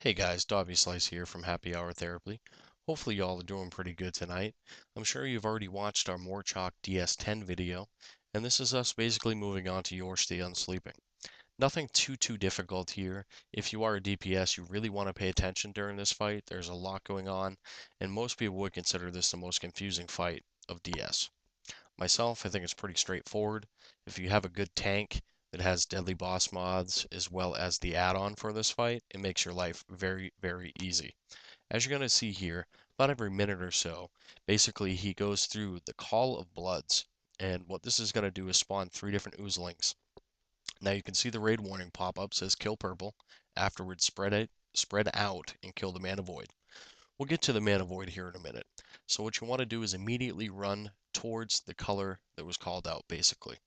Hey guys, Slice here from Happy Hour Therapy. Hopefully y'all are doing pretty good tonight. I'm sure you've already watched our More Chalk DS10 video, and this is us basically moving on to Yor'sahj The Unsleeping. Nothing too difficult here. If you are a DPS, you really want to pay attention during this fight. There's a lot going on, and most people would consider this the most confusing fight of DS. Myself, I think it's pretty straightforward. If you have a good tank that has deadly boss mods as well as the add-on for this fight, it makes your life very easy. As you're going to see here, about every minute or so, basically he goes through the Call of Bloods, and what this is going to do is spawn 3 different oozlings. Now you can see the raid warning pop up, says kill purple, afterwards spread out and kill the mana void. We'll get to the mana void here in a minute. So what you want to do is immediately run towards the color that was called out, basically.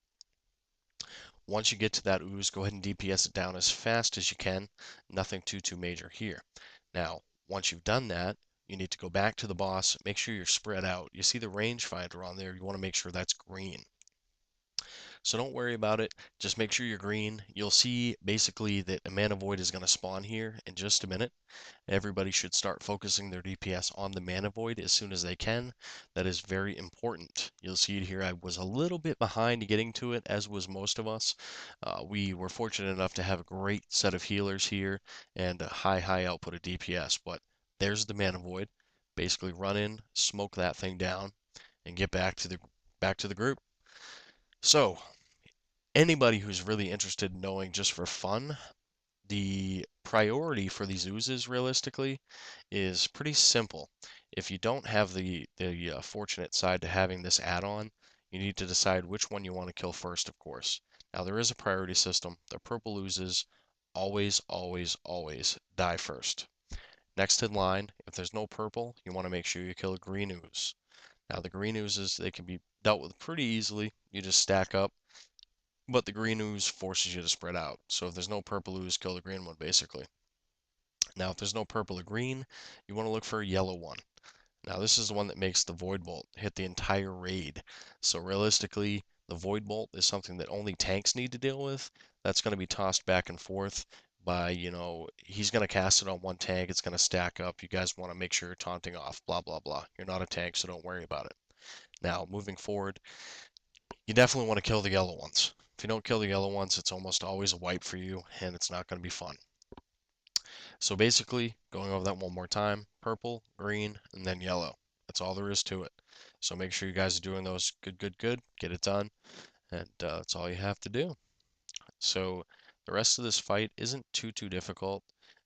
Once you get to that ooze, go ahead and DPS it down as fast as you can. Nothing too major here. Now, once you've done that, you need to go back to the boss, make sure you're spread out. You see the rangefinder on there, you want to make sure that's green. So don't worry about it, just make sure you're green. You'll see basically that a mana void is going to spawn here in just a minute. Everybody should start focusing their DPS on the mana void as soon as they can. That is very important. You'll see it here. I was a little bit behind getting to it, as was most of us. We were fortunate enough to have a great set of healers here and a high output of DPS. But there's the mana void. Basically, run in, smoke that thing down, and get back to the group. So anybody who's really interested in knowing just for fun, the priority for these oozes realistically is pretty simple. If you don't have the fortunate side to having this add-on, you need to decide which one you want to kill first, of course. Now there is a priority system. The purple oozes always die first. Next in line, if there's no purple, you want to make sure you kill a green ooze. Now the green oozes, they can be dealt with pretty easily. You just stack up, but the green ooze forces you to spread out. So if there's no purple ooze, kill the green one, basically. Now, if there's no purple or green, you want to look for a yellow one. Now, this is the one that makes the Void Bolt hit the entire raid. So realistically, the Void Bolt is something that only tanks need to deal with. That's going to be tossed back and forth by, he's going to cast it on one tank. It's going to stack up. You guys want to make sure you're taunting off, blah. You're not a tank, so don't worry about it. Now, moving forward, you definitely want to kill the yellow ones. If you don't kill the yellow ones, it's almost always a wipe for you, and it's not going to be fun. So basically, going over that one more time, purple, green, and then yellow. That's all there is to it. So make sure you guys are doing those good. Get it done, and that's all you have to do. So the rest of this fight isn't too difficult,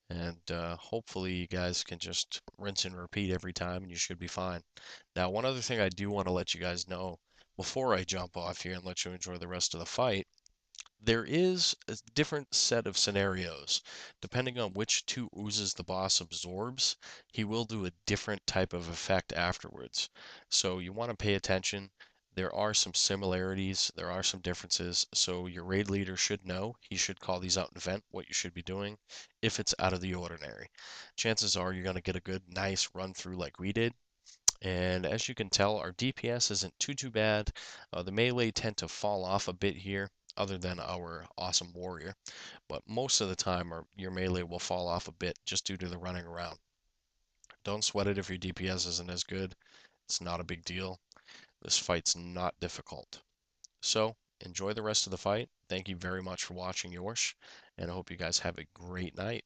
and hopefully you guys can just rinse and repeat every time, and you should be fine. Now, one other thing I do want to let you guys know before I jump off here and let you enjoy the rest of the fight, there is a different set of scenarios. Depending on which 2 oozes the boss absorbs, he will do a different type of effect afterwards. So you want to pay attention. There are some similarities, there are some differences, so your raid leader should know. He should call these out in event, what you should be doing, if it's out of the ordinary. Chances are you're going to get a good, nice run through like we did. And as you can tell, our DPS isn't too bad. The melee tend to fall off a bit here, other than our awesome warrior. But most of the time, your melee will fall off a bit just due to the running around. Don't sweat it if your DPS isn't as good. It's not a big deal. This fight's not difficult. So, enjoy the rest of the fight. Thank you very much for watching Yor'sshj, and I hope you guys have a great night.